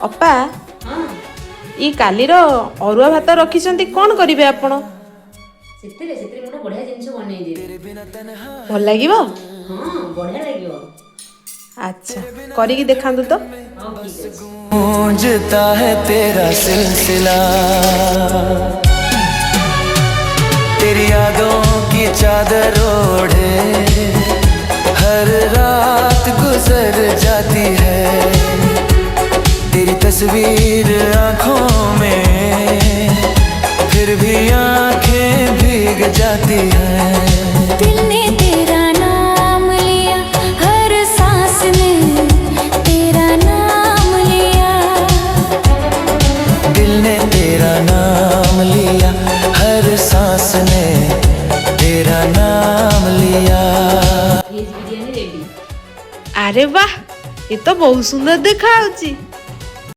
अपा हाँ ई कालीर अरुआ भात रखिछंती कोन करिवे आपण सेतिरे सेतिरे मोटा बढ़िया जिनिस बनै देबे भल लागिवो हाँ बढ़िया लागियो अच्छा करिकी देखांतु तो हाँ ठीक अछि गूंजता है तेरा सिलसिला तेरी यादों की चादर ओढ़े हर रात गुजर जाती है तेरी तस्वीर आंखों में फिर भी आंखें भीग जाती हैं दिल ने तेरा नाम लिया हर सांस में तेरा नाम लिया दिल ने तेरा नाम लिया हर सांस ने तेरा नाम लिया वेज बिरयानी रेडी अरे वाह ये तो बहुत सुंदर देखा होची